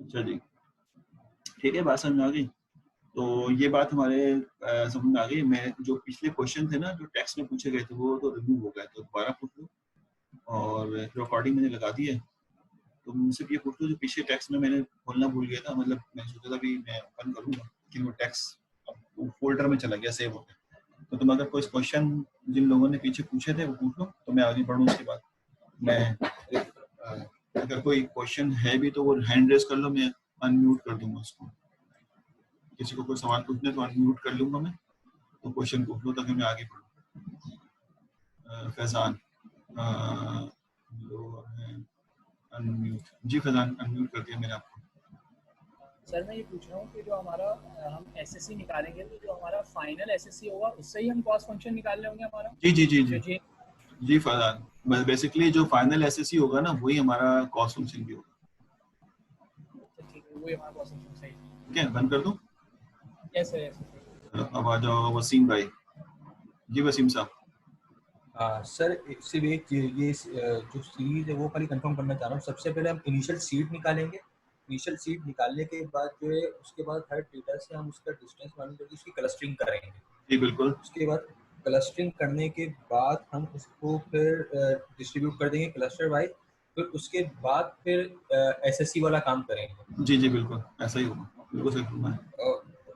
अच्छा जी, ठीक है, बात समझ में आ गई। तो ये बात हमारे समझ में आ गई। मैं जो पिछले क्वेश्चन थे ना जो टेक्स्ट में पूछे गए थे वो तो रिमूव हो गए, तो दोबारा पूछ लो। और रिकॉर्डिंग मैंने लगा दी है, तो मुझसे ये पूछ लो जो पीछे टेक्स्ट में मैंने खोलना भूल गया था, मतलब मैं सोचा था भी मैं ओपन करूंगा लेकिन वो टेक्स्ट अब फोल्डर में चला गया, सेव हो गया। तो तुम अगर कोई क्वेश्चन जिन लोगों ने पीछे पूछे थे वो पूछ लो, तो मैं आगे बढ़ूँ। उसके बाद मैं अगर कोई क्वेश्चन है भी तो वो हैंड रेज कर लो, मैं अनम्यूट कर दूंगा उसको। किसी को कोई सवाल पूछना है तो अनम्यूट कर लूंगा मैं, तो क्वेश्चन पूछ लो ताकि मैं आगे बढ़ूँ। फैजान अनम्यूट जी, फैजान अनम्यूट कर दिया मैंने आपको। सर मैं ये पूछ रहा हूँ कि जो हमारा हम एसएससी निकालेंगे तो जो हमारा फाइनल एसएससी होगा उससे ही हम कॉस्ट फंक्शन निकाल लेंगे हमारा, जी जी जी जी जो जी। जी फरहान, बेसिकली जो फाइनल एसएससी होगा ना वही हमारा कॉस्ट फंक्शन भी होगा। अच्छा ठीक है, वही हमारा कॉस्ट फंक्शन सही है। ठीक है, बंद कर दूं? Yes sir, yes sir. अब आ जाओ वसीम भाई। जी वसीम साहब। सर सिर्फ एक ये जो सीरीज है वो खाली कंफर्म करना चाह रहा हूँ। सबसे पहले हम इनिशियल सीड निकालेंगे, इनिशियल सीड निकालने के बाद जो है उसके बाद हर डेटा से हम उसका डिस्टेंस मालूम करके उसकी क्लस्टरिंग करेंगे। जी बिल्कुल। उसके बाद क्लस्टरिंग करने के बाद हम उसको फिर डिस्ट्रीब्यूट कर देंगे क्लस्टर वाइज। फिर उसके बाद फिर एसएससी वाला काम करेंगे। जी जी बिल्कुल ऐसा ही होगा, बिल्कुल सही फरमाया है।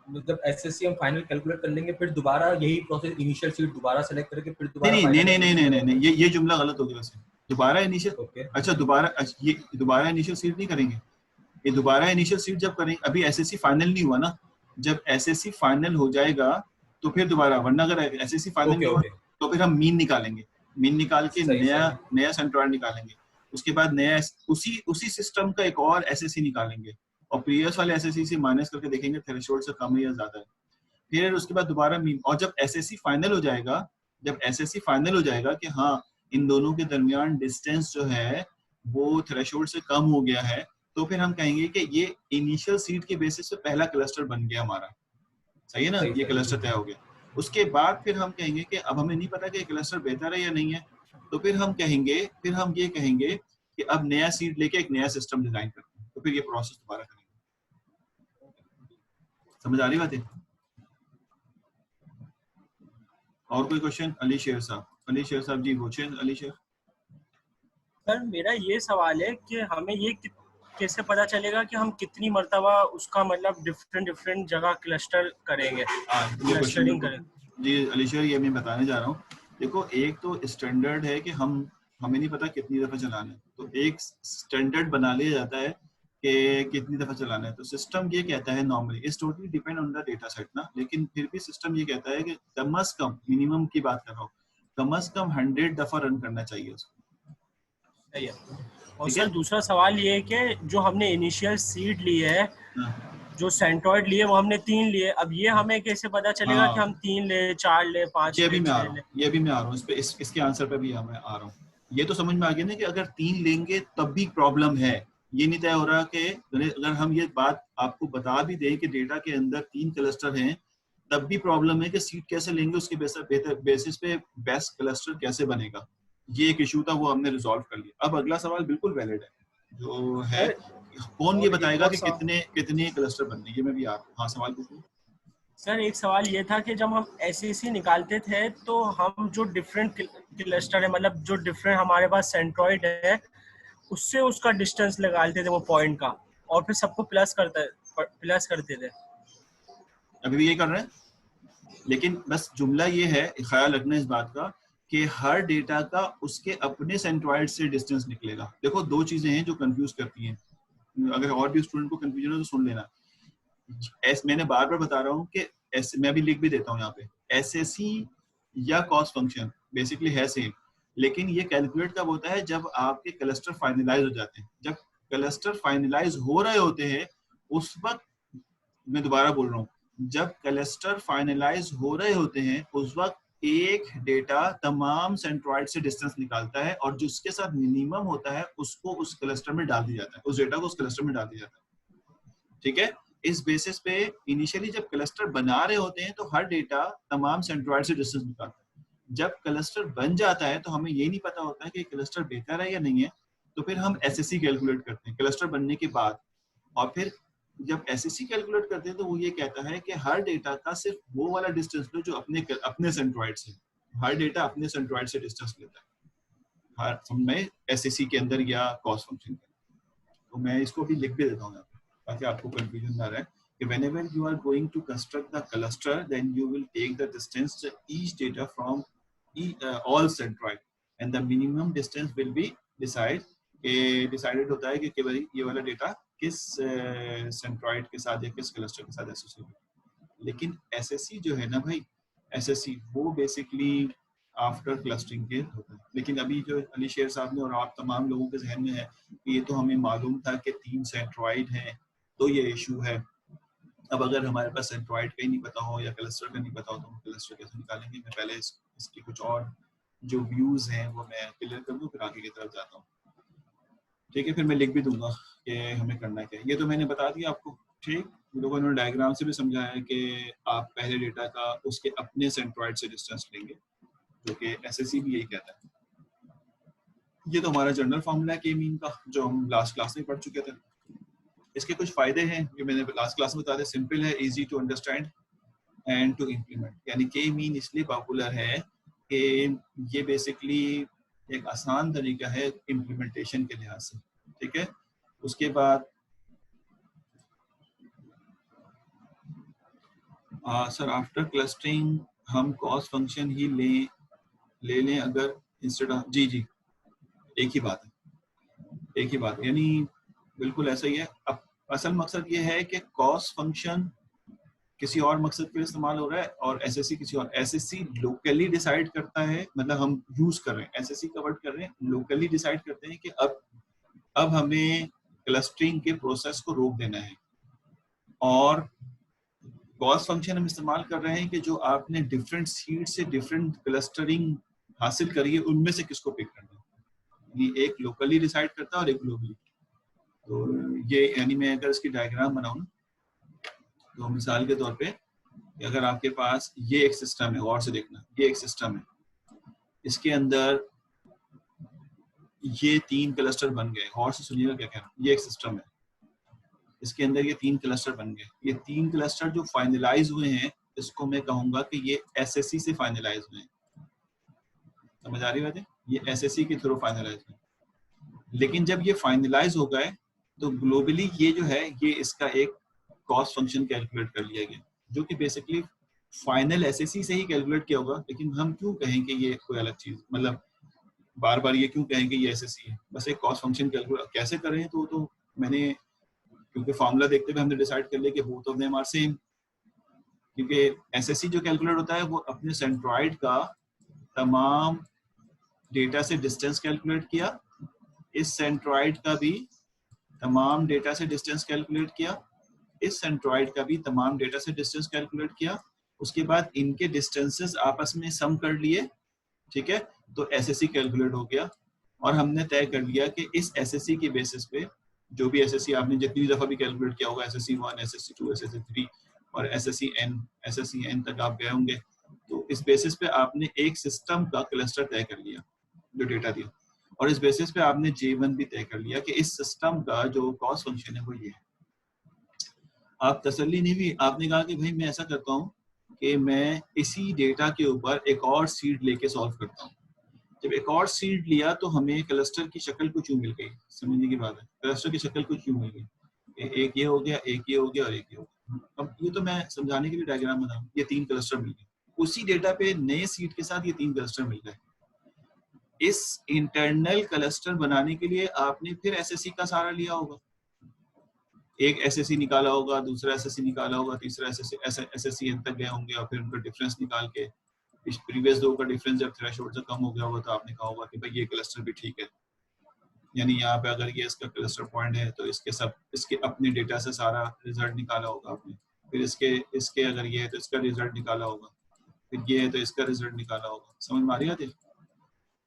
मतलब एसएससी हम फाइनल कैलकुलेट कर लेंगे, फिर दोबारा यही प्रोसेस इनिशियल सीट दोबारा सेलेक्ट करके फिर दोबारा नहीं नहीं फाइनल नहीं नहीं एसएससी नहीं नहीं करेंगे। नहीं, ये जुमला गलत हो गया वैसे। दोबारा इनिशियल, ओके अच्छा दोबारा, ये दोबारा इनिशियल सीट नहीं करेंगे। ये दोबारा इनिशियल सीट जब करेंगे, अभी एसएससी फाइनल नहीं हुआ ना, जब एसएससी फाइनल हो जाएगा तो फिर दोबारा, वरना अगर एसएससी फाइनल ओके नहीं हुआ ओके तो फिर हम मीन निकालेंगे। मीन निकाल के सही नया सही। नया सेंट्रॉइड निकालेंगे। उसके बाद नया उसी उसी सिस्टम का एक और एसएससी निकालेंगे, और प्रीवियस वाले एसएससी से माइनस करके देखेंगे थ्रेशोल्ड से कम है या ज्यादा है। फिर उसके बाद दोबारा मीन, और जब एसएससी फाइनल हो जाएगा, जब एसएससी फाइनल हो जाएगा कि हाँ इन दोनों के दरमियान डिस्टेंस जो है वो थ्रेशोल्ड से कम हो गया है, तो फिर हम कहेंगे कि ये इनिशियल सीट के बेसिस पे पहला क्लस्टर बन गया हमारा। सही है ना, सही ये सही। क्लस्टर तय हो गया। उसके बाद फिर हम कहेंगे कि अब हमें नहीं पता कि क्लस्टर बेहतर है या नहीं है, तो फिर हम कहेंगे, फिर हम ये कहेंगे कि अब नया सीट लेके एक नया सिस्टम डिजाइन करते हैं, तो फिर ये प्रोसेस दोबारा करेंगे। समझ आ रही बात है? और कोई क्वेश्चन? अली शेर साहब, अली शेर साहब जी पूछे। अली शेर सर मेरा ये सवाल है कि हमें ये कैसे पता चलेगा कि हम कितनी मर्तबा उसका मतलब डिफरेंट डिफरेंट जगह क्लस्टर करेंगे, ये क्वेश्चन क्लस्टरिंग बिल्कुल करेंगे। जी अली शेर, ये मैं बताने जा रहा हूँ। देखो एक तो स्टैंडर्ड है कि हमें नहीं पता कितनी दफा चलाना है, तो एक स्टैंडर्ड बना लिया जाता है कि कितनी दफा चलाना है। तो सिस्टम ये कहता है normally, it's totally depend on the data set ना, लेकिन फिर भी सिस्टम ये कहता है कि कम अज कम, मिनिमम की बात कर रहा हूँ, कम अज कम 100 दफा रन करना चाहिए उसको। सही है। और ठीक सर है। दूसरा सवाल ये है कि जो हमने इनिशियल सीड ली है, हाँ जो सेंट्रॉइड लिए वो हमने 3 लिए, अब ये हमें कैसे पता चलेगा कि हम हाँ, 3 ले, 4 ले, 5 ये ले, भी मैं आ 6 रहा हूँ, ले? ये भी मैं आ रहा हूँ इस पे, इसके आंसर पे भी मैं आ रहा हूँ। ये तो समझ में आ गया ना कि अगर 3 लेंगे तब भी प्रॉब्लम है। ये नहीं तय हो रहा कि अगर हम ये बात आपको बता भी दें कि डेटा के अंदर 3 क्लस्टर हैं, तब भी प्रॉब्लम है कि सीट कैसे लेंगे, उसके बेसिस पे बेस्ट क्लस्टर कैसे बनेगा। ये एक इशू था, वो हमने रिजॉल्व कर लिया। अब अगला सवाल बिल्कुल वैलिड है जो है, सर कौन ये और एक बताएगा और कि सवाल, कितने कितने क्लस्टर बनने। ये मैं भी आ रहा हूँ। हाँ सवाल पूछो। सर एक सवाल ये था कि जब हम एसईसी निकालते थे तो हम जो डिफरेंट क्लस्टर है, मतलब जो डिफरेंट हमारे पास सेंट्रॉइड है, उससे उसका डिस्टेंस निकालते थे वो पॉइंट का, और फिर सबको प्लस करते थे। अभी भी ये कर रहे हैं, लेकिन बस जुमला ये है, ख्याल रखना इस बात का कि हर डेटा का उसके अपने सेंट्रॉइड से डिस्टेंस निकलेगा। देखो दो चीजें हैं जो कंफ्यूज करती हैं, अगर और भी स्टूडेंट को कंफ्यूजन हो तो सुन लेना। मैंने बार बार बता रहा हूँ कि मैं भी लिख भी देता हूँ यहाँ पे, एसएससी या कॉस्ट फंक्शन बेसिकली है सेम, लेकिन ये कैलकुलेट कब होता है, जब आपके क्लस्टर फाइनलाइज हो जाते हैं। जब क्लस्टर फाइनलाइज हो रहे होते हैं उस वक्त, मैं दोबारा बोल रहा हूँ, जब क्लस्टर फाइनलाइज हो रहे होते हैं उस वक्त एक डेटा तमाम सेंट्रॉइड से डिस्टेंस निकालता है, और जिसके साथ मिनिमम होता है उसको उस क्लस्टर में डाल दिया जाता है, उस डेटा को उस क्लस्टर में डाल दिया जाता है। ठीक है। इस बेसिस पे इनिशियली जब क्लस्टर बना रहे होते हैं तो हर डेटा तमाम सेंट्रॉइड से डिस्टेंस निकालता है। जब क्लस्टर बन जाता है तो हमें ये नहीं पता होता है कि क्लस्टर बेहतर है या नहीं है, तो फिर हम एसएससी कैलकुलेट करते हैं क्लस्टर बनने के बाद। और फिर जब एसएससी कैलकुलेट करते हैं तो वो ये कहता है कि हर डेटा का सिर्फ वो वाला डिस्टेंस लो जो अपने सेंट्रोइड से, हर डेटा अपने सेंट्रोइड से डिस्टेंस लेता है हर समय एसएससी के अंदर या कॉस फंक्शन के। तो मैं इसको भी लिख भी देता हूँ ताकि आपको कंफ्यूजन ना रहे कि whenever you are going to construct the cluster then you will take the distance to each data from all centroid and the minimum distance will be decided होता है कि भाई ये वाला डेटा किस सेंट्रॉइड के साथ या किस क्लस्टर के साथ एसोसिएटेड है। लेकिन एसएससी जो है ना भाई, एसएससी वो बेसिकली आफ्टर क्लस्टरिंग के होता है। लेकिन अभी जो अली शेर साहब ने और आप तमाम लोगों के जहन में है कि ये तो हमें मालूम था कि 3 सेंट्रॉइड हैं तो ये इशू है। अब अगर हमारे पास सेंट्रॉइड का ही नहीं पता हो या क्लस्टर का नहीं पता हो तो हम क्लस्टर कैसे निकालेंगे। मैं पहले इसकी कुछ और जो व्यूज हैं वो मैं क्लियर कर दूं, फिर आगे की तरफ जाता हूँ। ठीक है, फिर मैं लिख भी दूंगा कि हमें करना क्या है। ये तो मैंने बता दिया आपको। ठीक, लोगों ने डायग्राम से भी समझाया है कि आप पहले डेटा का उसके अपने सेंट्रॉइड से डिस्टेंस लेंगे, जो कि एसएससी भी यही कहता है। ये तो हमारा जनरल फॉर्मूला है के मीन का, जो हम लास्ट क्लास में पढ़ चुके थे। इसके कुछ फायदे हैं जो मैंने लास्ट क्लास में बताया। सिंपल है, easy to understand and to implement. यानी के मीन इसलिए पॉपुलर है कि ये बेसिकली एक आसान तरीका है इम्प्लीमेंटेशन के लिहाज से। ठीक है, उसके बाद सर आफ्टर क्लस्टरिंग हम कॉस फंक्शन ही ले लें अगर इंस्टेड ऑफ, जी एक ही बात है, यानी बिल्कुल ऐसा ही है। अब असल मकसद ये है कि कॉस फंक्शन किसी और मकसद के लिए इस्तेमाल हो रहा है और एसएससी किसी और। एसएससी लोकली डिसाइड करता है, मतलब हम यूज कर रहे हैं एसएससी का वर्ड कर रहे हैं, लोकली डिसाइड करते हैं कि अब हमें क्लस्टरिंग के प्रोसेस को रोक देना है। और कॉस फंक्शन हम इस्तेमाल कर रहे हैं कि जो आपने डिफरेंट सीड से डिफरेंट क्लस्टरिंग हासिल करी है उनमें से किसको पिक करना है। ये एक लोकली डिसाइड करता है और एक ग्लोबली। तो ये यानी मैं अगर इसकी डायग्राम बनाऊं तो मिसाल के तौर पे अगर आपके पास ये एक सिस्टम है, और से देखना, ये एक सिस्टम है, इसके अंदर ये 3 क्लस्टर बन गए। और से सुनिएगा क्या कह रहा हूं। ये एक सिस्टम है, इसके अंदर ये 3 क्लस्टर बन गए। ये 3 क्लस्टर जो फाइनलाइज हुए हैं इसको मैं कहूंगा कि ये एसएससी से फाइनलाइज हुए हैं। समझ आ रही बात है? ये एसएससी के थ्रू फाइनलाइज हुए। लेकिन जब ये फाइनलाइज हो गए तो ग्लोबली ये जो है ये इसका एक कॉस्ट फंक्शन कैलकुलेट कर लिया गया, जो कि बेसिकली फाइनल एसएससी से ही कैलकुलेट किया होगा। लेकिन हम क्यों कहें कि ये कोई अलग चीज, मतलब बार बार ये क्यों कहें कि ये एसएससी है? बस एक कॉस्ट फंक्शन कैलकुलेट कैसे करें तो मैंने, क्योंकि फॉर्मूला देखते हुए हमने डिसाइड कर लिया कि both of them are same. क्योंकि एसएससी जो कैलकुलेट होता है वो अपने सेंट्रॉइड का तमाम डेटा से डिस्टेंस कैलकुलेट किया, इस सेंट्रॉइड का भी तमाम डेटा से डिस्टेंस कैलकुलेट किया, इस सेंट्रॉइड का भी तमाम डेटा से डिस्टेंस कैलकुलेट किया। उसके बाद इनके डिस्टेंसेस आपस में सम कर लिए। ठीक है, तो एसएससी कैलकुलेट हो गया और हमने तय कर लिया कि इस एसएससी के बेसिस पे जो भी एसएससी आपने जितनी दफा भी कैलकुलेट किया होगा, एसएससी 1, एसएससी 2, एसएससी 3 और एसएससी एन तक आप गए होंगे, तो इस बेसिस पे आपने एक सिस्टम का क्लस्टर तय कर लिया जो डेटा दिया, और इस बेसिस पे आपने J1 भी तय कर लिया कि इस सिस्टम का जो कॉस्ट फंक्शन है वो ये है। आप तसल्ली नहीं हुई, आपने कहा कि भाई मैं ऐसा करता हूँ कि मैं इसी डेटा के ऊपर एक और सीड लेके सॉल्व करता हूँ। जब एक और सीड लिया तो हमें क्लस्टर की शक्ल कुछ यूं मिल गई। समझने की बात है, क्लस्टर की शक्ल कुछ यूं मिल गई, एक ये हो गया, एक ये हो गया और एक ये हो गया। अब ये तो मैं समझाने के लिए डायग्राम बनाऊं, ये 3 क्लस्टर मिल गए। उसी डेटा पे नए सीड के साथ ये 3 क्लस्टर मिल गए। इस इंटरनल क्लस्टर बनाने के लिए आपने फिर एसएससी का सहारा लिया होगा, एक एसएससी निकाला होगा, दूसरा एसएससी निकाला होगा, तीसरा एसएससी एन तक गए होंगे और फिर उनका डिफरेंस निकाल के इस प्रीवियस 2 का डिफरेंस जब थ्रेशोल्ड से कम हो गया होगा तो आपने कहा होगा कि भाई ये क्लस्टर भी ठीक है। यानी यहाँ पे अगर ये इसका क्लस्टर पॉइंट है तो इसके अपने डेटा से सारा रिजल्ट निकाला होगा आपने, फिर इसके अगर ये है तो इसका रिजल्ट निकाला होगा, फिर ये है तो इसका रिजल्ट निकाला होगा। समझ में आ रही है?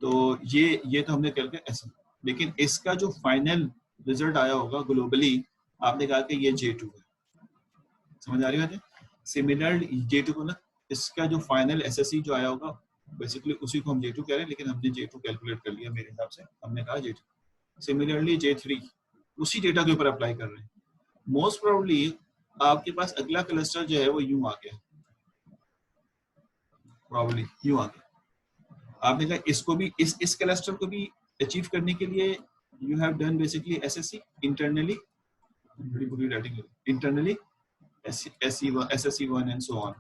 तो ये तो हमने करके ऐसा, लेकिन इसका जो फाइनल रिजल्ट आया होगा ग्लोबली, आपने कहा कि ये J2 है। समझ आ रही है? सिमिलर J2 को ना, इसका जो फाइनल एसएससी जो आया होगा बेसिकली उसी को हम J2 कह रहे हैं, लेकिन हमने J2 कैलकुलेट कर लिया मेरे हिसाब से, हमने कहा J2। सिमिलरली J3 उसी डेटा के ऊपर अप्लाई कर रहे हैं, मोस्ट प्रोबेबली आपके पास अगला क्लस्टर जो है वो यूं आ गया, प्रॉब्ली यूं आ गया। आपने कहा इसको भी इस क्लस्टर को भी अचीव करने के लिए you have done basically SSC internally, बड़ी बुरी writing internally SSE1 and so on,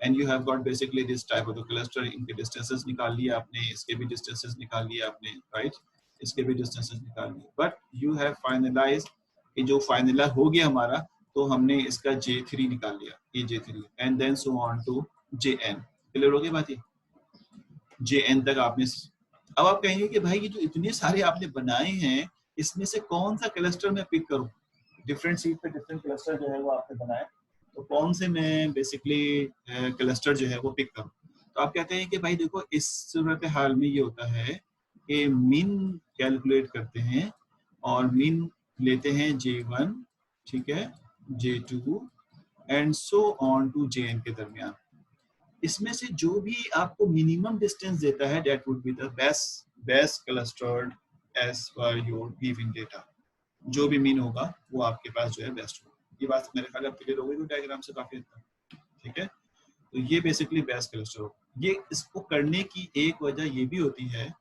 and you have got basically this type of the cluster। इनके distances निकाल लिया आपने, इसके भी distances निकाल लिया आपने, right? इसके भी distances निकाल लिए, but you have finalized कि जो फाइनल हो गया हमारा, तो हमने इसका J3 निकाल लिया, ये J3 and then so on to JN। Clear हो गई बात ये? JN तक आपने। अब आप कहेंगे कि भाई ये जो इतने सारे आपने बनाए हैं, इसमें से कौन सा क्लस्टर मैं पिक करूं? डिफरेंट सीट पे डिफरेंट क्लस्टर जो है वो आपने बनाए, तो कौन से मैं बेसिकली क्लस्टर जो है वो पिक करूं? तो आप कहते हैं कि भाई देखो, इस सूरत हाल में ये होता है कि मीन कैलकुलेट करते हैं और मीन लेते हैं J1, ठीक है, J2 and so on to JN के दरमियान। इसमें से जो भी आपको मिनिमम डिस्टेंस देता है, that would be the best clustered as per your given data. जो भी मीन होगा वो आपके पास जो है बेस्ट होगा। ये बात मेरे ख्याल में क्लियर हो गई डायग्राम से काफी हद तक, ठीक है। तो ये बेसिकली बेस्ट क्लस्टर होगा। ये इसको करने की एक वजह ये भी होती है,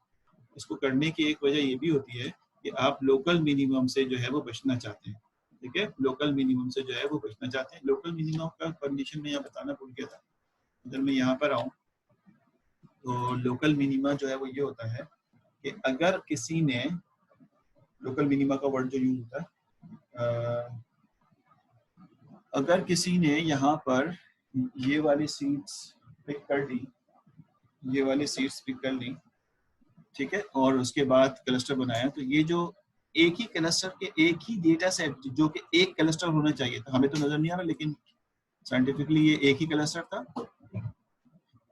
इसको करने की एक वजह ये भी होती है कि आप लोकल मिनिमम से जो है वो बचना चाहते हैं, ठीक है, लोकल मिनिमम से जो है वो बचना चाहते हैं। लोकल मिनिमम का कंडीशन में यहाँ बताना भूल गया था, अगर मैं यहाँ पर आऊँ तो लोकल मिनिमा जो है वो ये होता है कि अगर किसी ने, लोकल मिनिमा का वर्ड जो यूज होता है, अगर किसी ने यहाँ पर ये वाली सीट्स पिक कर ली, ये वाली सीट्स पिक कर ली, ठीक है, और उसके बाद क्लस्टर बनाया, तो ये जो एक ही क्लस्टर के एक ही डेटा सेट जो कि एक क्लस्टर होना चाहिए था, हमें तो नजर नहीं आ रहा लेकिन साइंटिफिकली ये एक ही क्लस्टर था,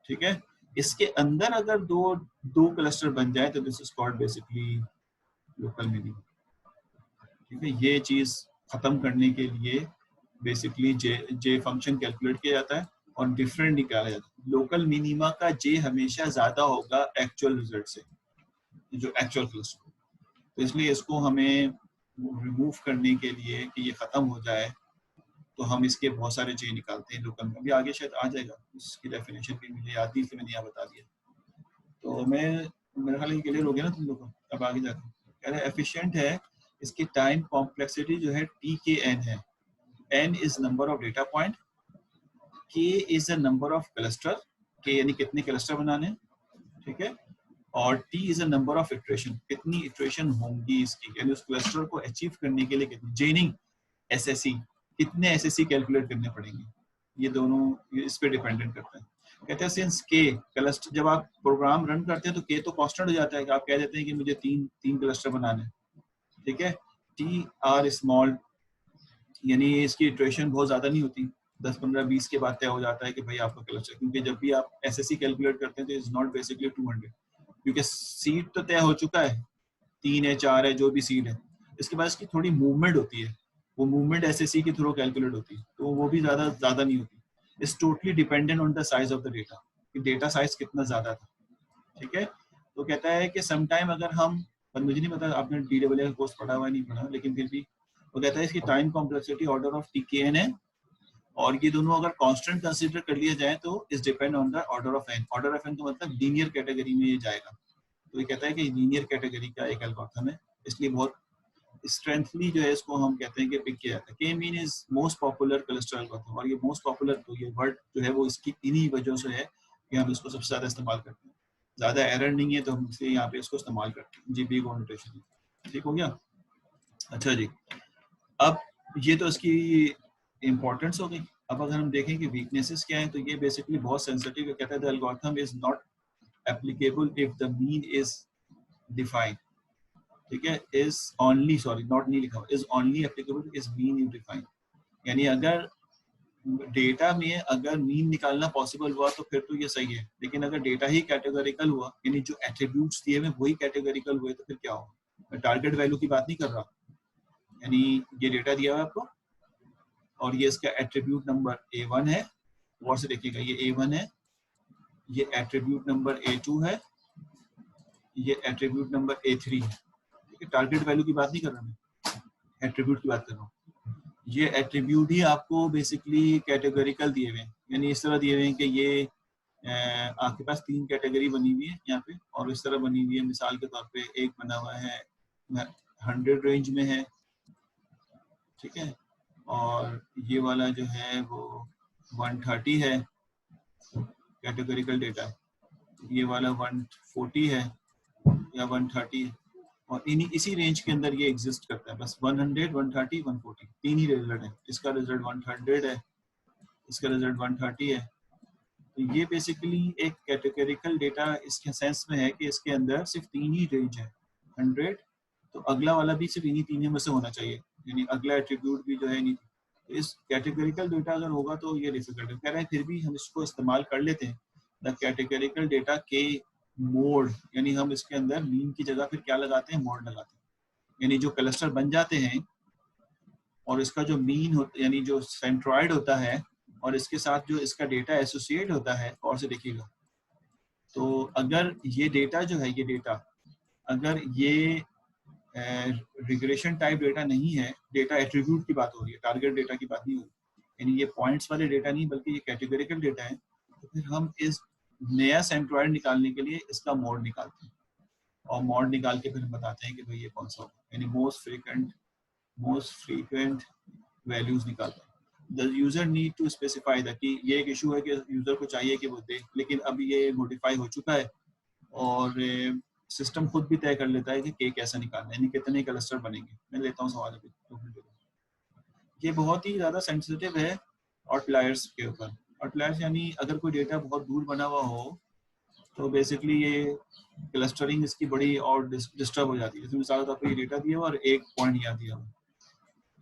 ठीक है। इसके अंदर अगर दो क्लस्टर बन जाए तो this is called basically local minimum, ठीक है। ये चीज खत्म करने के लिए बेसिकली जे फंक्शन कैलकुलेट किया जाता है और डिफरेंट निकाला जाता है। लोकल मिनिमा का जे हमेशा ज्यादा होगा एक्चुअल रिजल्ट से, जो एक्चुअल क्लस्टर, तो इसलिए इसको हमें रिमूव करने के लिए कि ये खत्म हो जाए, तो हम इसके बहुत सारे जे निकालते हैं लोकल में। अभी आगे शायद आ जाएगा, इसकी डेफिनेशन भी मुझे याद नहीं थी, मैंने यहाँ बता दिया। तो मेरा ख्याल क्लियर हो गया ना तुम लोगों को। अब आगे जाकर कह रहे एफिशिएंट है, इसकी टाइम कॉम्प्लेक्सिटी जो है TKN है। N is number of data point, K is the number of cluster, K यानी कितने क्लस्टर बनाने, ठीक है, और T is the number of iteration, कितनी इटरेशन होंगी इसकी, यानी उस क्लस्टर को अचीव करने के लिए कितनी, जेनिंग SSE, कितने SSE कैलकुलेट करने पड़ेंगे, ये दोनों इस पे डिपेंडेंट करता है। कहते हैं सिंस K क्लस्टर, जब आप प्रोग्राम रन करते हैं तो K तो कांस्टेंट हो जाता है कि आप कह देते हैं कि मुझे तीन क्लस्टर बनाने, ठीक है। T आर स्मॉल, यानी इसकी इटरेशन बहुत ज्यादा नहीं होती, 10, 15, 20 के बाद तय हो जाता है कि भाई आपका क्लस्टर, क्योंकि जब भी आप SSE कैलकुलेट करते हैं तो इज नॉट बेसिकली 200, क्योंकि सीट तो तय हो चुका है, 3 है 4 है जो भी सीट है, इसके बाद इसकी थोड़ी मूवमेंट होती है, वो मूवमेंट SSE के थ्रू कैलकुलेट होती है, तो वो भी ज्यादा नहीं होती। It's totally dependent on the size of the data, कि डेटा साइज कितना ज्यादा था, ठीक है। तो कहता है कि समटाइम अगर हम, पर मुझे नहीं पता आपने DAA का कोर्स पढ़ा हुआ नहीं पढ़ा, लेकिन फिर भी वो कहता है इसकी time complexity order of TKN है, और ये दोनों अगर कांस्टेंट कंसीडर कर लिया जाए तो is depend on the order of n। Order of n का मतलब लीनियर कैटेगरी में ये जाएगा, तो ये कहता है कि लीनियर कैटेगरी का एक एल्गोरिथम है, इसलिए बहुत स्ट्रेंथली जो है इसको हम कहते हैं कि पिक किया जाता है। के mean is most popular cluster algorithm, और ये मोस्ट पॉपुलर, तो ये वर्ड जो है वो इसकी इन्हीं वजहों से है कि हम इसको सबसे ज्यादा इस्तेमाल करते हैं, ज्यादा एरर नहीं है तो हम इसलिए यहाँ पे इसको इस्तेमाल करते हैं। जी, बिग नोटेशन, ठीक हो गया। अच्छा जी, अब ये तो इसकी इंपॉर्टेंस हो गई। अब अगर हम देखें कि वीकनेसेस क्या है, तो ये बेसिकली बहुत सेंसिटिव है। कहता है the algorithm is not applicable if the mean is defined, ठीक है, इज ओनली, सॉरी नॉट नहीं लिखा, is only applicable is mean is defined, यानी अगर डेटा में अगर मीन निकालना पॉसिबल हुआ तो फिर तो ये सही है, लेकिन अगर डेटा ही कैटेगोरिकल हुआ, यानी जो एट्रीब्यूट्स दिए हुए वही कैटेगोरिकल हुए, तो फिर क्या होगा। मैं टारगेट वैल्यू की बात नहीं कर रहा, यानी ये डेटा दिया हुआ है आपको और ये इसका एट्रीब्यूट नंबर A1 है, गौर से देखिएगा, ये A1 है, ये एट्रीब्यूट नंबर A2 है, ये एट्रीब्यूट नंबर A3 है, ठीक है। टारगेट वैल्यू की बात नहीं कर रहा मैं, एट्रीब्यूट की बात कर रहा हूँ। ये एट्रीब्यूट ही आपको बेसिकली कैटेगरिकल दिए हुए हैं, यानी इस तरह दिए हुए हैं कि ये आपके पास 3 कैटेगरी बनी हुई है यहाँ पे, और इस तरह बनी हुई है। मिसाल के तौर पे एक बना हुआ है 100 रेंज में है, ठीक है, और ये वाला जो है वो 130 है कैटेगरिकल डेटा, ये वाला 140 है या 130 है, और इसी रेंज के अंदर ये एग्जिस्ट करता है। बस 100, 130, 140 तीन ही रिजल्ट है। इसका रिजल्ट 100 है, इसका रिजल्ट 130 है। तो ये बेसिकली एक कैटेगरिकल डेटा इसके सेंस में है कि इसके अंदर सिर्फ 3 ही रेंज है, 100, तो अगला वाला भी सिर्फ इन्हीं 3 में से होना चाहिए, यानी अगला एट्रीब्यूट भी जो है इन्हीं। तो इस कैटेगरिकल डेटा अगर होगा तो ये डिफिकल्ट है। कह रहे हैं फिर भी हम इसको इस्तेमाल कर लेते हैं, द कैटेगरिकल डेटा के मोड, यानी हम इसके अंदर मीन की जगह फिर क्या लगाते हैं, मोड लगाते हैं। यानी जो क्लस्टर बन जाते हैं और इसका जो मीन होता, यानी जो सेंट्रॉइड होता है और इसके साथ जो इसका डेटा एसोसिएट होता है, और से देखिएगा, तो अगर ये डेटा जो है, ये डेटा अगर ये रिग्रेशन टाइप डेटा नहीं है, डेटा एट्रीब्यूट की बात हो रही है, टारगेट डेटा की बात नहीं हो रही, यानी ये पॉइंट्स वाले डेटा नहीं बल्कि ये कैटेगरिकल डेटा है, तो फिर हम इस नया सेंट्रॉइड निकालने के लिए इसका मोड निकालते हैं, और मोड निकाल के फिर हम बताते हैं कि भाई ये कौन सा होगा, यानी मोस्ट फ्रीक्वेंट वैल्यूज निकालते हैं। The user need to specify the, कि ये एक इशू है कि यूजर को चाहिए कि वो दे, लेकिन अब ये मॉडिफाई हो चुका है और सिस्टम खुद भी तय कर लेता है कि के कैसा निकालना है, यानी कितने क्लस्टर बनेंगे। मैं लेता हूँ सवाल अभी 2 मिनट। ये बहुत ही ज़्यादा सेंसिटिव है आउटलायर्स के ऊपर। आउटलायर्स यानी अगर कोई डेटा बहुत दूर बना हुआ हो तो बेसिकली ये क्लस्टरिंग इसकी बड़ी और डिस्टर्ब हो जाती है। जैसे मिसाल के तौर पर ये डेटा दिया हुआ और एक पॉइंट यहाँ दिया हुआ,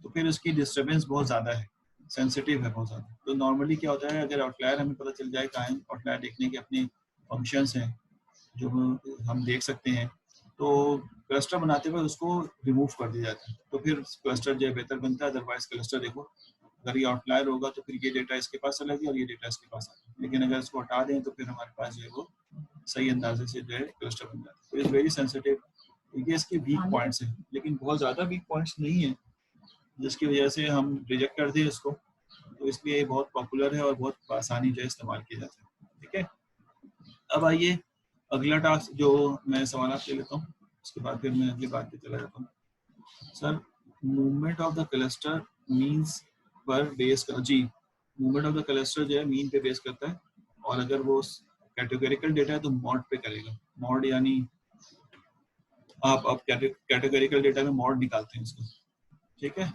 तो फिर उसकी डिस्टर्बेंस बहुत ज़्यादा है, सेंसिटिव है बहुत ज़्यादा। तो नॉर्मली क्या होता है, अगर आउटलायर हमें पता चल जाए कहाँ है, आउटलायर देखने के अपने फंक्शंस हैं जो हम देख सकते हैं, तो क्लस्टर बनाते हुए उसको रिमूव कर दिया जाता है, तो फिर क्लस्टर जो है बेहतर बनता है। अदरवाइज क्लस्टर देखो, अगर ये आउटलायर होगा तो फिर ये डेटा इसके पास चला गया और ये डेटा इसके पास आ गया, लेकिन अगर इसको हटा दें तो फिर हमारे पास जो है वो सही अंदाजे से जो है क्लस्टर बन जाता है। तो इट्स वेरी सेंसिटिव। ये इसके वीक पॉइंट्स हैं, लेकिन बहुत ज़्यादा वीक पॉइंट्स नहीं है जिसकी वजह से हम रिजेक्ट कर दें इसको, तो इसलिए ये बहुत पॉपुलर है और बहुत आसानी जो है इस्तेमाल किया जाता है। ठीक है, अब आइए अगला टास्क जो मैं सवाल ले लेता हूँ, उसके बाद फिर मैं अगली बात पे चला जाता हूँ। Sir, movement of the cluster means पर बेस कर, जी मूवमेंट ऑफ द क्लस्टर जो है मीन पे बेस करता है, और अगर वो कैटेगरिकल डेटा है तो मॉड पे करेगा। मॉड यानी आप कैटेगरिकल डेटा में मॉड निकालते हैं इसको, ठीक है,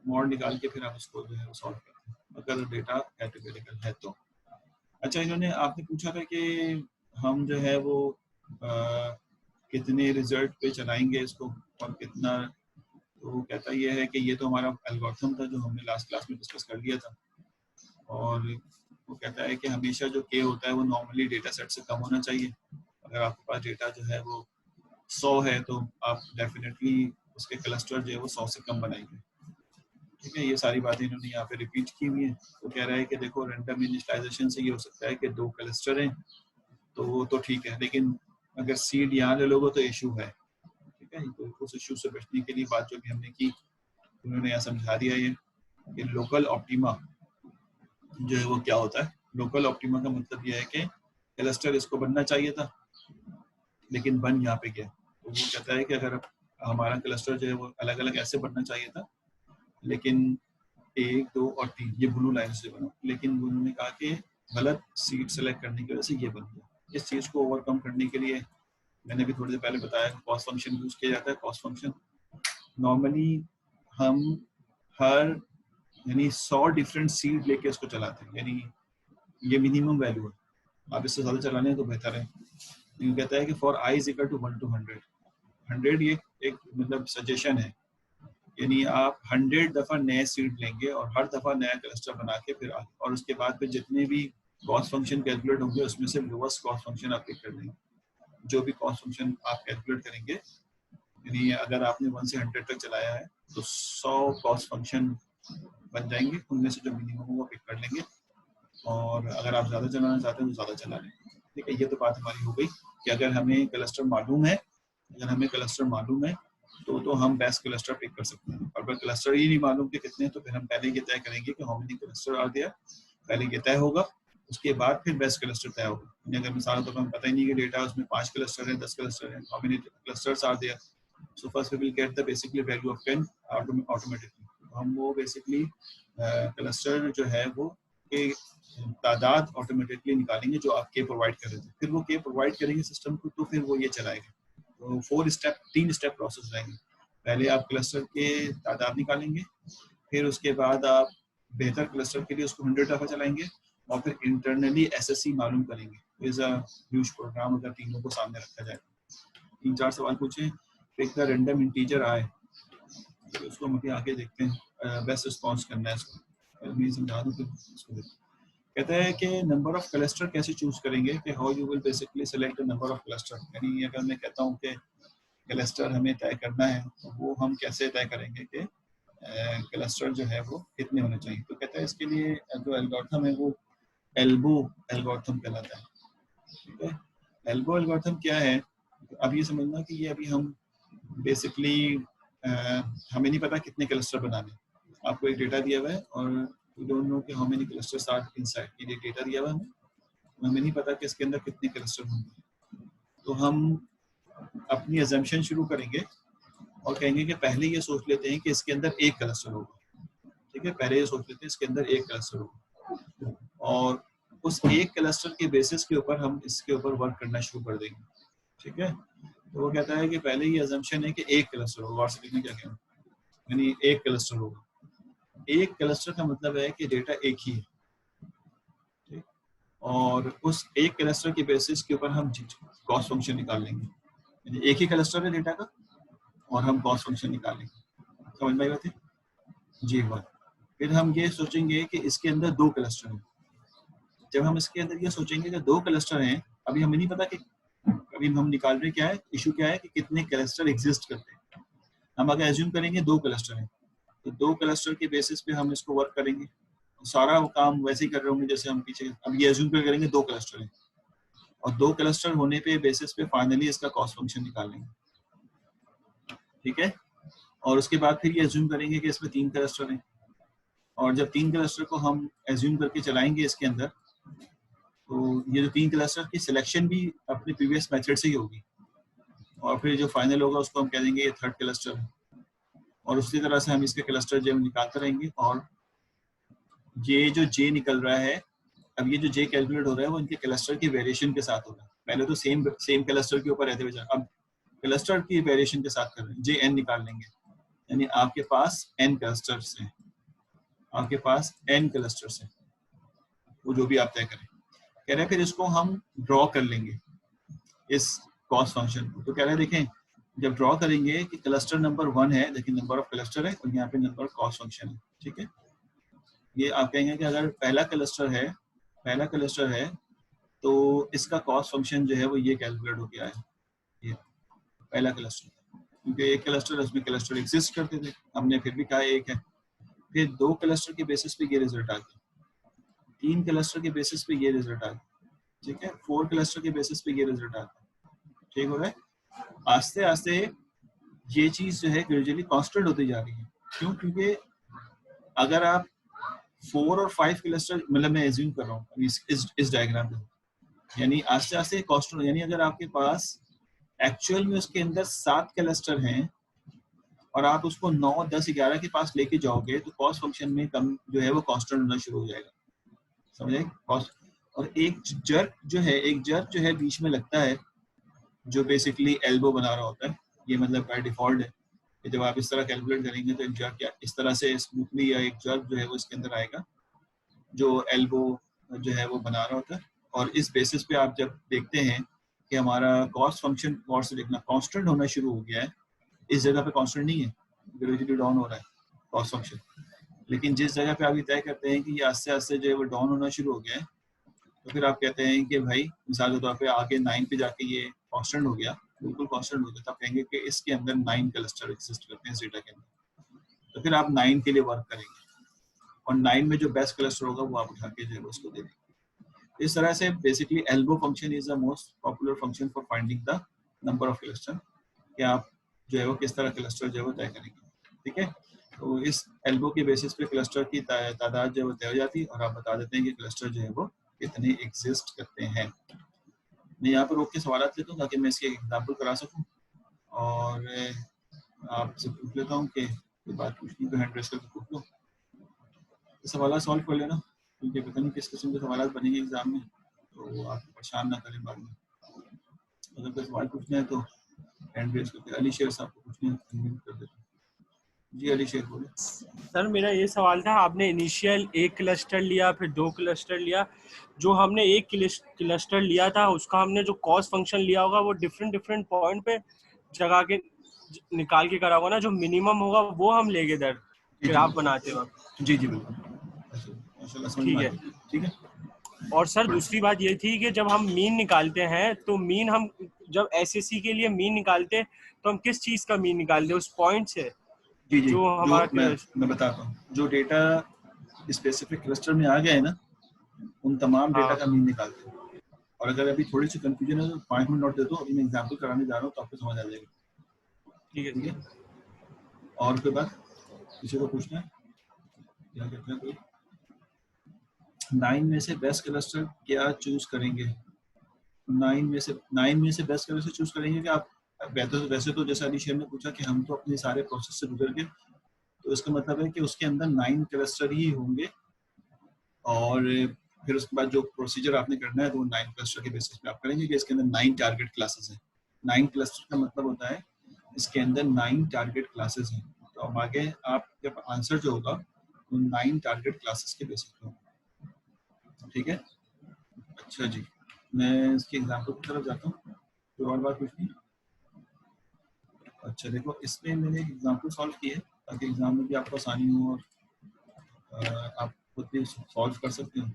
मॉड निकाल के फिर आप उसको जो है सॉल्व करते हैं अगर डेटा कैटेगरिकल है तो। अच्छा, इन्होंने आपने पूछा था कि हम जो है वो कितने रिजल्ट पे चलाएंगे इसको और कितना, तो वो कहता ये है कि ये तो हमारा एल्गोरिथम था जो हमने लास्ट क्लास में डिस्कस कर लिया था, और वो कहता है कि हमेशा जो के होता है वो नॉर्मली डेटा सेट से कम होना चाहिए। अगर आपके पास डेटा जो है वो 100 है तो आप डेफिनेटली उसके क्लस्टर जो है वो 100 से कम बनाएंगे। ठीक है, ये सारी बातें इन्होंने यहाँ पे रिपीट की हुई है। तो कह रहा है कि देखो रैंडम इनिशियलाइजेशन से ये हो सकता है कि 2 क्लस्टर हैं तो वो तो ठीक है, लेकिन अगर सीड यहाँ ले लोगे तो इशू है। ठीक है, तो उस इशू से बचने के लिए बात जो भी हमने की उन्होंने यहाँ समझा दिया ये कि लोकल ऑप्टिमा जो है वो क्या होता है। लोकल ऑप्टिमा का मतलब ये है कि क्लस्टर इसको बनना चाहिए था लेकिन बन यहाँ पे गया। तो वो कहता है कि अगर हमारा क्लस्टर जो है वो अलग अलग ऐसे बनना चाहिए था, लेकिन 1, 2 और 3 ये ब्लू लाइन से बना, लेकिन उन्होंने कहा कि गलत सीट सेलेक्ट करने की वजह से ये बन गया। इस चीज़ को ओवरकम करने के लिए मैंने भी थोड़ी देर पहले बताया कॉस्ट फंक्शन यूज किया जाता है। कॉस्ट फंक्शन नॉर्मली हम हर यानी 100 डिफरेंट सीड लेके उसको चलाते हैं, यानी ये मिनिमम वैल्यू है, आप इससे ज़्यादा चलाने हैं तो बेहतर है। ये कहता है कि फॉर i is equal to 1 to 100 ये एक मतलब सजेशन है, यानी आप 100 दफ़ा नए सीड लेंगे और हर दफ़ा नया क्लस्टर बना के फिर आगे, और उसके बाद फिर जितने भी कॉस्ट फंक्शन कैलकुलेट होंगे उसमें से लोवेस्ट कॉस्ट फंक्शन आप पिक कर लेंगे। जो भी कॉस्ट फंक्शन आप कैलकुलेट करेंगे, यानी अगर आपने 1 से 100 तक चलाया है तो 100 कॉस्ट फंक्शन बन जाएंगे, उनमें से जो मिनिमम होगा पिक कर लेंगे, और अगर आप ज़्यादा चलाना चाहते हैं तो ज़्यादा चला लें। ठीक है, ये तो बात हमारी हो गई कि अगर हमें क्लस्टर मालूम है तो हम बेस्ट क्लस्टर पिक कर सकते हैं। और अगर क्लस्टर ही नहीं मालूम कि कितने तो फिर हम पहले ये तय करेंगे कि how many cluster are there, पहले ये तय होगा, उसके बाद फिर बेस्ट क्लस्टर तय होगा। अगर मिसाल तो हमें पता ही नहीं कि डेटा उसमें 5 क्लस्टर है, 10 क्लस्टर है, how many clusters are there, so first we will get the basically value of 10 automatically. हम वो बेसिकली क्लस्टर जो है वो के तादाद ऑटोमेटिकली निकालेंगे जो आप के प्रोवाइड कर रहे थे, फिर वो के प्रोवाइड करेंगे सिस्टम को, तो फिर वो ये चलाएगा। तो 3 स्टेप प्रोसेस रहेंगे। पहले आप क्लस्टर के तादाद निकालेंगे, फिर उसके बाद आप बेहतर क्लस्टर के लिए उसको 100 दफा चलाएंगे, और फिर इंटरनली एसएससी मालूम करेंगे। इज अ ह्यूज प्रोग्राम अगर तीनों को सामने रखा जाए। 3-4 सवाल पूछे, पिक द रैंडम इंटीजर आए, तो उसको हम आगे देखते हैं। बेस्ट रिस्पॉन्स करना है इसको, मैं समझा दूं फिर इसको देखते हैं। कहता है कि नंबर ऑफ क्लस्टर कैसे चूज करेंगे, कि how you will basically select the number of cluster. यानी अगर मैं कहता हूँ कि क्लस्टर हमें तय करना है, तो वो हम कैसे तय करेंगे कि क्लस्टर जो है वो कितने होने चाहिए। तो कहता है इसके लिए जो एल्गोरिथम है वो एल्बो एल्गोरिथम कहलाता है। ठीक है, एल्बो एल्गोरिथम क्या है, अब ये समझना कि ये अभी हम बेसिकली हमें नहीं पता कितने क्लस्टर बनाने। आपको एक डेटा दिया हुआ है और वी डोंट नो कि how many clusters are inside. ये डेटा दिया हुआ है हमें नहीं पता कि इसके अंदर कितने क्लस्टर होंगे। तो हम अपनी अजम्पशन शुरू करेंगे और कहेंगे कि पहले ये सोच लेते हैं कि इसके अंदर एक क्लस्टर होगा। ठीक है, पहले ये सोच लेते हैं इसके अंदर एक क्लस्टर होगा, और उस एक क्लस्टर के बेसिस के ऊपर हम इसके ऊपर वर्क करना शुरू कर देंगे। ठीक है, तो वो कहता है कि पहले ये अजम्पशन है कि एक क्लस्टर होगा, और में क्या कहना, यानी एक क्लस्टर होगा। एक क्लस्टर का मतलब है कि डेटा एक ही है, ठीक? और उस एक क्लस्टर के बेसिस के ऊपर हम कॉस्ट फंक्शन निकाल लेंगे। यानी एक ही क्लस्टर है डेटा का और हम कॉस्ट फंक्शन निकालेंगे। समझ में आई बात है जी? बात फिर हम ये सोचेंगे कि इसके अंदर 2 क्लस्टर हैं। जब हम इसके अंदर ये सोचेंगे कि 2 क्लस्टर हैं, अभी हमें नहीं पता कि अभी हम निकाल रहे क्या है, इशू क्या है कि कितने क्लस्टर एग्जिस्ट करते हैं। हम अगर एज्यूम करेंगे 2 क्लस्टर हैं, तो 2 क्लस्टर के बेसिस पे हम इसको वर्क करेंगे। सारा काम वैसे ही कर रहे होंगे जैसे हम पीछे अब ये एज्यूम करेंगे 2 क्लस्टर हैं, और 2 क्लस्टर होने पे बेसिस पे फाइनली इसका कॉस्ट फंक्शन निकाल लेंगे। ठीक है, और उसके बाद फिर ये एज्यूम करेंगे कि इसमें 3 क्लस्टर हैं, और जब 3 क्लस्टर को हम एज्यूम करके चलाएंगे इसके अंदर, तो ये जो 3 क्लस्टर की सिलेक्शन भी अपने प्रीवियस मेथड से ही होगी, और फिर जो फाइनल होगा उसको हम कह देंगे ये 3rd क्लस्टर है। और उसी तरह से हम इसके क्लस्टर जो निकालते रहेंगे, और ये जो जे निकल रहा है, अब ये जो जे कैलकुलेट हो रहा है वो इनके क्लस्टर की वेरिएशन के साथ होगा। पहले तो सेम क्लस्टर के ऊपर रहते हुए, अब क्लस्टर की वेरिएशन के साथ कर रहे हैं, जे एन निकाल लेंगे। यानी आपके पास एन क्लस्टर्स हैं, आपके पास एन क्लस्टर्स हैं, वो जो भी आप तय करें। कह रहे हैं फिर इसको हम ड्रॉ कर लेंगे इस कॉस्ट फंक्शन को। तो कह रहे हैं देखें, जब ड्रॉ करेंगे कि क्लस्टर नंबर 1 है, देखिए नंबर ऑफ क्लस्टर है, और यहाँ पे नंबर ऑफ कॉस्ट फंक्शन है। ठीक है, ये आप कहेंगे कि अगर पहला क्लस्टर है तो इसका कॉस्ट फंक्शन जो है वो ये कैलकुलेट हो गया है, ये पहला क्लस्टर, क्योंकि एक क्लस्टर है उसमें क्लस्टर एग्जिस्ट करते थे, हमने फिर भी कहा एक है। फिर 2 क्लस्टर के बेसिस पे ये रिजल्ट आ गया, 3 क्लस्टर के बेसिस पे ये रिजल्ट आ गया, ठीक है, 4 क्लस्टर के बेसिस पे ये रिजल्ट आ गया। ठीक हो रहा है, आस्ते आस्ते ये चीज जो है ग्रेजुअली कांस्टेंट होती जा रही है। क्यों? क्योंकि अगर आप 4 और 5 क्लस्टर, मतलब मैं एज्यूम कर रहा हूँ इस डायग्राम में, यानी आस्ते आस्ते कांस्टेंट, यानी अगर आपके पास एक्चुअल में उसके अंदर 7 क्लस्टर हैं और आप उसको 9, 10, 11 के पास लेके जाओगे, तो कॉस्ट फंक्शन में कम जो है वो कांस्टेंट होना शुरू हो जाएगा। समझे? कॉस्ट, और एक जर्क जो है बीच में लगता है, जो बेसिकली एल्बो बना रहा होता है। ये मतलब बाय डिफॉल्ट है कि जब आप इस तरह कैलकुलेट करेंगे तो एक जर्क या इस तरह से स्मूथली, या एक जर्क जो है वो इसके अंदर आएगा जो एल्बो जो है वो बना रहा होता है। और इस बेसिस पे आप जब देखते हैं कि हमारा कॉस्ट फंक्शन, और से देखना, कांस्टेंट होना शुरू हो गया है, इस जगह पे कांस्टेंट नहीं है, ग्रेजुअली डाउन हो रहा है कॉस्ट फंक्शन। लेकिन जिस जगह पे आप ये तय करते हैं कि ये आस्ते आस्ते जो है वो डाउन होना शुरू हो गया है, तो फिर आप कहते हैं कि भाई मिसाल के तौर पे आगे 9 पे जाके ये कांस्टेंट हो गया, बिल्कुल कांस्टेंट हो गया, तब कहेंगे कि इसके अंदर 9 क्लस्टर एग्जिस्ट करते हैं इस डेटा के अंदर। तो फिर आप 9 के लिए वर्क करेंगे, और 9 में जो बेस्ट क्लस्टर होगा वो आप उठा के जो है उसको दे देंगे। इस तरह से basically elbow function is the most popular function for finding the number of cluster, कि आप जो है वो किस तरह क्लस्टर जो है वो तय करेंगे, ठीक है। तो इस एल्बो के बेसिस पे क्लस्टर की तादाद जो है वो तय हो जाती है और आप बता देते हैं कि क्लस्टर जो है वो कितने एग्जिस्ट करते हैं। मैं यहाँ पर रोक के सवाल लेता हूँ ताकि मैं इसकी एग्जाम्पल करा सकूँ, और आपसे पूछ लेता हूँ कि कोई बात पूछनी तो हैंड रेस करके पूछ लो, सवाल सॉल्व कर लेना, क्योंकि पता नहीं किस किस्म के सवाल बनेंगे एग्जाम में, तो आप परेशान ना करें बाद में। अगर कोई सवाल पूछना है तो हैंड रेस करके। अली शेर साहब को पूछने कर देते हैं। जी अली शेर बोले। सर मेरा ये सवाल था, आपने इनिशियल एक क्लस्टर लिया, फिर 2 क्लस्टर लिया, जो हमने एक क्लस्टर लिया था उसका हमने जो कॉस्ट फंक्शन लिया होगा वो डिफरेंट पॉइंट पे जगह के निकाल के करा होगा ना, जो मिनिमम होगा वो हम लेंगे दर ग्राफ बनाते वक्त। जी जी बिल्कुल, ठीक है ठीक है। और सर दूसरी बात ये थी कि जब हम मीन निकालते हैं तो मीन हम जब एसएससी के लिए मीन निकालते हैं तो हम किस चीज का मीन निकालते हैं, उस पॉइंट से? जी जी, जो हमारा मैं बताता हूँ, जो डेटा स्पेसिफिक क्लस्टर में आ गया है ना, उन तमाम डेटा का मीन निकालते हैं। और अगर अभी थोड़ी सी कंफ्यूजन है तो 5 मिनट नोट दे दो, अभी मैं एग्जांपल कराने जा रहा हूँ तो आपको समझ आ जाएगा। ठीक है। और कोई बात किसी को पूछना है? क्या कहते हैं कोई? 9 में से बेस्ट क्लस्टर क्या चूज करेंगे? 9 में से बेस्ट क्लस्टर चूज करेंगे कि आप वैसे तो जैसे अली शेर ने पूछा कि हम तो अपने सारे प्रोसेस से गुजर गए, तो इसका मतलब है कि उसके अंदर 9 क्लस्टर ही होंगे, और फिर उसके बाद जो प्रोसीजर आपने करना है तो 9 क्लस्टर के बेसिस पे आप करेंगे कि इसके अंदर 9 टारगेट क्लासेस हैं। 9 क्लस्टर का मतलब होता है इसके अंदर 9 टारगेट क्लासेस हैं, तो अब आगे आपका आंसर जो होगा वो 9 टारगेट क्लासेस के बेसिस पे होगा, ठीक है। अच्छा जी, मैं इसके एग्जाम्पल की तरफ जाता हूँ। कोई और बात पूछनी? अच्छा देखो, इसमें मैंने एक एग्जाम्पल सॉल्व की है ताकि एग्जाम में भी आपको आसानी हो और आप खुद भी सॉल्व कर सकते हो।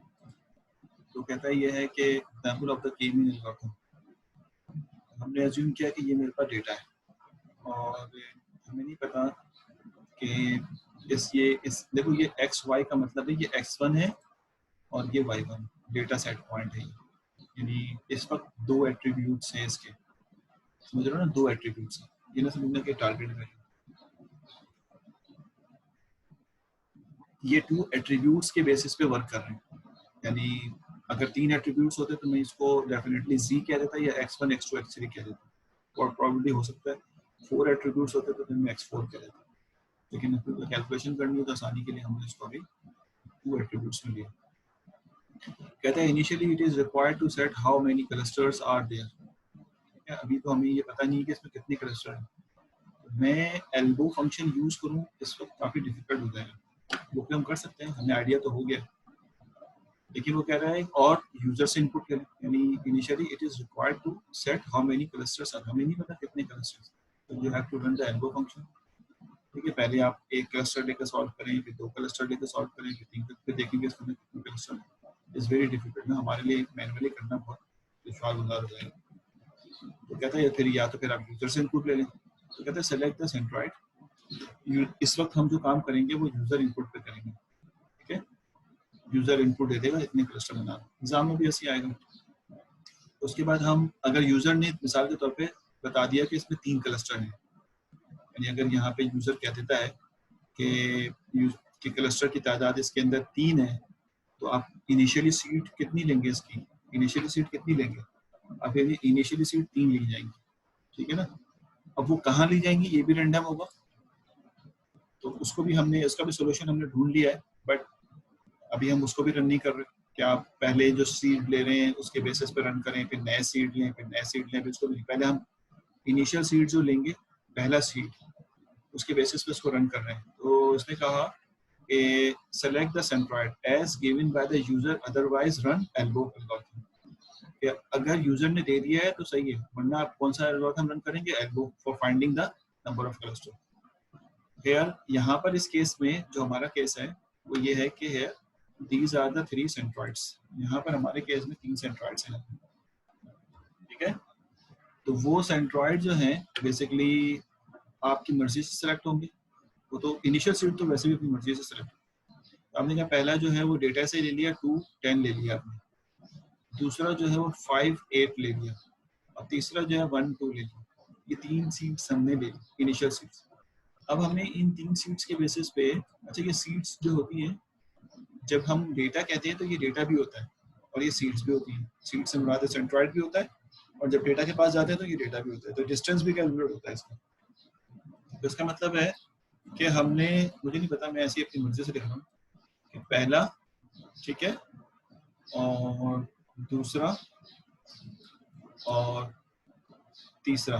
तो कहता है ये है कि एग्जाम्पल ऑफ द के मीन एल्गोरिथम। हमने अज्यूम किया कि ये मेरे पास डेटा है और हमें नहीं पता कि इस देखो ये एक्स वाई का मतलब है ये x1 है और ये y1 डेटा सेट पॉइंट है, यानी इस वक्त 2 एट्रीब्यूट्स हैं इसके, समझ रहे हो ना, 2 एट्रीब्यूट्स हैं, ये ना समझना कि टारगेट वैल्यू, ये 2 एट्रीब्यूट्स के बेसिस पे वर्क कर रहे हैं। यानी अगर 3 एट्रीब्यूट्स होते तो मैं इसको डेफिनेटली z कह देता या x1 x2 x3 कह देता, और प्रॉब्लली हो सकता है 4 एट्रीब्यूट्स होते तो मैं x4 कह देता, लेकिन कैलकुलेशन करनी हो तो आसानी के लिए हमने इसको अभी 2 एट्रीब्यूट्स में लिया। कहते हैं initially it is required to set how many clusters are there. अभी तो हमें ये पता नहीं है कि इसमें कितने क्लस्टर हैं, मैं एल्बो फंक्शन यूज करूं इस वक्त काफी डिफिकल्ट हो जाएगा। वो हम कर सकते हैं, हमें आइडिया तो हो गया, लेकिन वो कह रहा है और यूजर से इनपुट करें, यानी initially it is required to set how many clusters are, हमें नहीं पता कितने क्लस्टर्स, तो you have to run the elbow function. ठीक है, पहले आप एक क्लस्टर लेकर सॉल्व करें, फिर 2 क्लस्टर लेकर सॉल्व करें, फिर 3, फिर देखेंगे इसमें कितने क्लस्टर। इट्स वेरी डिफिकल्ट ना, हमारे लिए मैनुअली करना बहुत दुश्वार गुजार हो जाएगा। तो कहता है फिर या तो फिर आप यूजर से इनपुट ले लें, तो कहते हैं सेलेक्ट द सेंट्रोइड। इस वक्त हम जो काम करेंगे वो यूजर इनपुट पे करेंगे, ठीक है। यूजर इनपुट दे देगा इतने क्लस्टर बना, एग्जाम में भी ऐसे आएगा। उसके बाद हम अगर यूजर ने मिसाल के तौर पे बता दिया कि इसमें 3 क्लस्टर हैं, यानी अगर यहाँ पे यूजर कह देता है कि क्लस्टर की तादाद इसके अंदर 3 है, तो आप इनिशियली सीट कितनी लेंगे इसकी, इनिशियली सीट कितनी लेंगे, अब इनिशियली सीट 3 ली जाएंगी, ठीक है ना। अब वो कहाँ ली जाएंगी ये भी रैंडम होगा, तो उसको भी हमने, इसका भी सोल्यूशन हमने ढूंढ लिया है, बट अभी हम उसको भी रन नहीं कर रहे कि आप पहले जो सीड ले रहे हैं उसके बेसिस पे रन करें, फिर नए सीड लें, फिर नए सीड लें, फिर उसको पहले हम इनिशियल सीड जो लेंगे पहला सीड, उसके बेसिस पे उसको रन कर रहे हैं। तो इसने कहा कि select the centroid as given by the user otherwise run elbow algorithm. अगर यूजर ने दे दिया है तो सही है, वरना आप कौन सा एल्गोरिथम रन करेंगे, elbow for finding the number of cluster. Here यहाँ पर इस केस में जो हमारा केस है वो ये है कि है these are the 3 centroids, यहाँ पर हमारे केस में 3 centroids हैं, ठीक है। तो वो सेंट्रॉइड जो हैं बेसिकली आपकी मर्जी से सिलेक्ट होंगे, वो तो इनिशियल सीट तो वैसे भी अपनी मर्जी से सिलेक्ट। तो आपने कहा पहला जो है वो डेटा से ले लिया 2 10 ले लिया आपने, दूसरा जो है वो 5 8 ले लिया, और तीसरा जो है 1 2 ले लिया। ये 3 सीट्स हमने ले ली, इनिशियल सीट्स। अब हमने इन 3 सीट्स के बेसिस पे, अच्छा ये सीट्स जो होती हैं, जब हम डेटा कहते हैं तो ये डेटा भी होता है और ये सीट्स भी होती हैं। सीट्स से मुराद सेंट्रॉइड भी होता है, और जब डेटा के पास जाते हैं तो ये डेटा भी होता है, तो डिस्टेंस भी कैलकुलेट होता है इसका। तो इसका मतलब है कि हमने, मुझे नहीं पता, मैं ऐसी अपनी मर्जी से लिख रहा हूँ कि पहला, ठीक है, और दूसरा और तीसरा,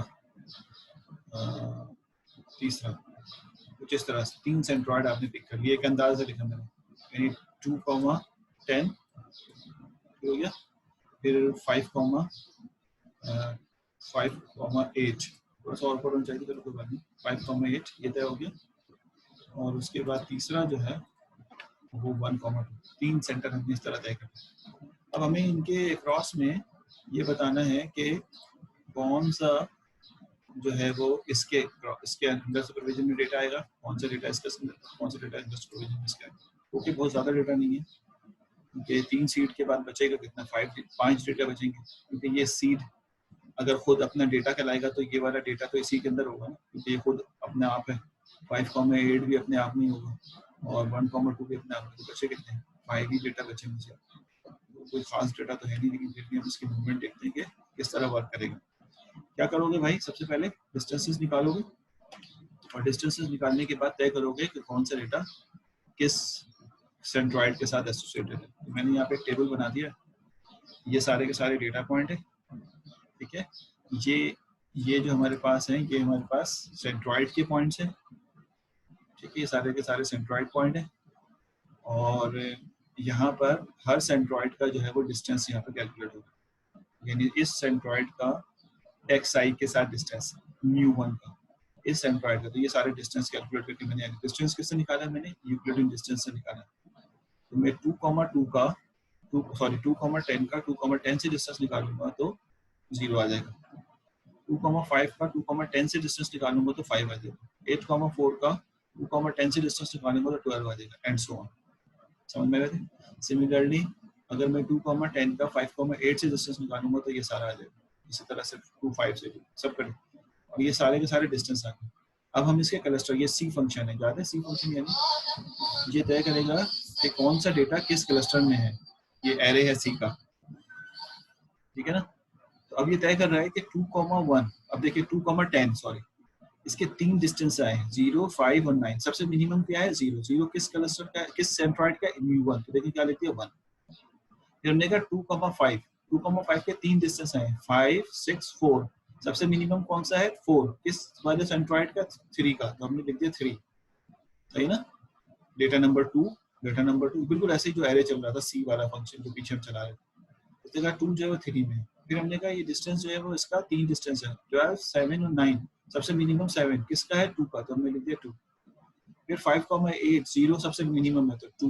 कुछ इस तरह से 3 सेंट्रॉइड आपने पिक कर लिए, एक अंदाज से लिखा मैंने, यानी 2,10 हो गया, फिर 5,8, थोड़ा सा और पढ़ना चाहिए, चलो कोई बात नहीं, 5,8 ये तय हो गया, और उसके बाद तीसरा जो है वो 1,2, 3 सेंटर हमने इस तरह तय कर। अब हमें इनके क्रॉस में ये बताना है कि कौन सा जो है वो इसके अंडर सुपरविजन में डेटा आएगा, कौन सा डेटा इसका, कौन सा डेटा अंडर सुपरविजन में इसका। ओके, बहुत ज़्यादा डेटा नहीं है, क्योंकि 3 सीट के बाद बचेगा कितना, 5 डेटा बचेंगे, क्योंकि ये सीट अगर खुद अपना डेटा कहलाएगा तो ये वाला डेटा तो इसी के अंदर होगा ना, क्योंकि ये खुद अपने आप है। 5,8 भी अपने आप नहीं होगा, और 1,2 भी अपने आप में, तो बचे कितने, 5 ही डेटा बचे मुझे, कोई खास डेटा तो है नहीं, लेकिन फिर भी हम इसकी मूवमेंट देखते हैं कि किस तरह वर्क करेगा। क्या करोगे भाई, सबसे पहले डिस्टेंसेस निकालोगे, और डिस्टेंसेस निकालने के बाद तय करोगे कि कौन सा डेटा किस सेंट्रॉइड के साथ एसोसिएटेड है। तो मैंने यहाँ पे एक टेबल बना दिया, ये सारे के सारे डेटा पॉइंट है, ठीक है, ये जो हमारे पास है, ये हमारे पास सेंट्रॉइड के पॉइंट्स हैं, ठीक है, ये सारे के सारे सेंट्रॉइड पॉइंट है, और यहाँ पर हर सेंट्रॉइड का जो है वो डिस्टेंस यहाँ पर कैलकुलेट होगा, यानी इस सेंट्रॉइड का xi के साथ डिस्टेंस μ1 का, इस सेंट्रॉइड का, तो ये सारे डिस्टेंस कैलकुलेट करके मैंने, डिस्टेंस किससे निकाला, मैंने यूक्लिडियन डिस्टेंस से निकाला। तो मैं 2,10 का 2,10 से डिस्टेंस निकालूंगा तो 0 आ जाएगा, 2,5 का 2,10 से डिस्टेंस निकालूंगा तो 5 आ जाएगा, 8,4 का 2,10 से डिस्टेंस निकालूंगा तो 12 आ जाएगा, एंड सो ऑन। समझ में आया? सिमिलरली अगर मैं 2,10 का 5,8 से डिस्टेंस निकालूंगा तो ये सारा आ जाएगा, इसी तरह से 2,5 से सब करें, और ये सारे के सारे डिस्टेंस आ गए। अब हम इसके क्लस्टर, ये सी फंक्शन है, याद है सी फंक्शन, यानी ये तय करेगा कि कौन सा डेटा किस क्लस्टर में है, ये एरे है सी का, ठीक है ना। तो अब ये तय कर रहा है कि 2,1, अब देखिए 2,10, सॉरी, इसके 3 डिस्टेंस आए, 0, 5 और 9। सबसे मिनिमम क्या है, 0। 0 किस क्लस्टर का, किस सेंट्रॉइड का, μ1, तो देखिए क्या लेती है, 1। फिर हमने कहा 2,5, 2,5 के 3 डिस्टेंस आए, 5, 6, 4। सबसे मिनिमम कौन सा है, 4, किस वाले सेंट्रॉइड का, 3 का, तो हमने लिख दिया 3, सही ना। डेटा नंबर 2, बिल्कुल ऐसे ही जो एरे चल रहा था, सी वाला फंक्शन जो पीछे हम चला रहे थे, तो 2 जो है वो 3 में। फिर हमने कहा ये डिस्टेंस जो है वो इसका 3 डिस्टेंस है, 12, 7 और 9। सबसे मिनिमम 7 किसका है, 2 का, तो हमने लिख दिया 2। फिर 5,8, 0 सबसे मिनिमम है तो 2।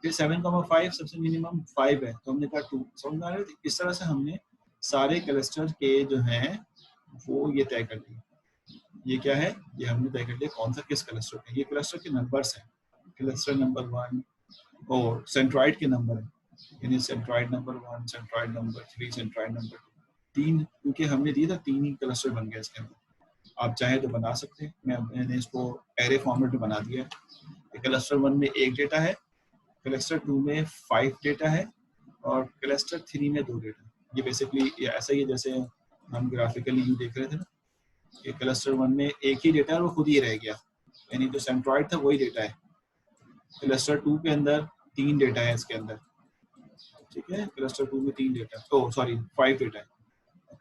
फिर 7,5 सबसे मिनिमम 5 है, तो हमने कहा 2। समझ में आ रहा है? इस तरह से हमने सारे क्लस्टर के जो हैं वो ये तय कर दिए। ये क्या है, ये हमने तय कर लिया कौन सा किस क्लस्टर का। ये क्लस्टर के नंबर्स हैं, क्लस्टर नंबर 1 और सेंट्रॉइड के नंबर है, यानी centroid number 1, centroid number 3, centroid number 3, क्योंकि हमने दिया था 3 ही क्लस्टर बन गया इसके अंदर। आप चाहे तो बना सकते हैं, मैंने इसको एरे फॉर्मेट में बना दिया है। क्लस्टर 1 में 1 डेटा है, क्लस्टर 2 में 5 डेटा है, और क्लस्टर 3 में 2 डेटा। ये बेसिकली ऐसा ही है जैसे हम ग्राफिकली यू देख रहे थे ना, कि क्लस्टर 1 में 1 ही डेटा है और वो खुद ही रह गया, यानी जो सेंट्रॉइड था वही डेटा है। क्लस्टर 2 के अंदर 3 डेटा है इसके अंदर, ठीक है, क्लस्टर 2 में 3 डेटा, तो सॉरी 5 डेटा है,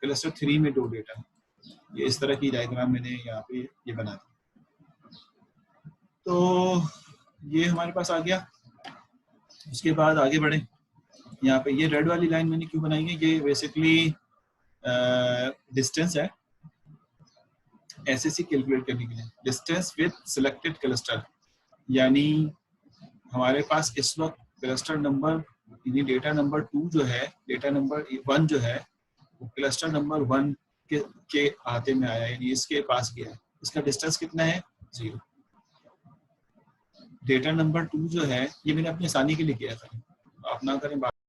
क्लस्टर 3 में 2 डेटा है। ये इस तरह की डायग्राम मैंने यहाँ पे ये बना दी। तो ये हमारे पास आ गया। उसके बाद आगे बढ़े, यहाँ पे ये रेड वाली लाइन मैंने क्यों बनाई है, ये बेसिकली डिस्टेंस है एसएससी कैलकुलेट करने के लिए, डिस्टेंस विद सिलेक्टेड क्लस्टर। यानी हमारे पास इस वक्त क्लस्टर नंबर, यानी डेटा नंबर 2 जो है, डेटा नंबर 1 जो है वो क्लस्टर नंबर 1 के आते में आया, यानी इसके पास गया है। इसका डिस्टेंस कितना है, 0। डेटा नंबर 2 जो है ये मैंने अपनी आसानी के लिए किया था, आप ना करें।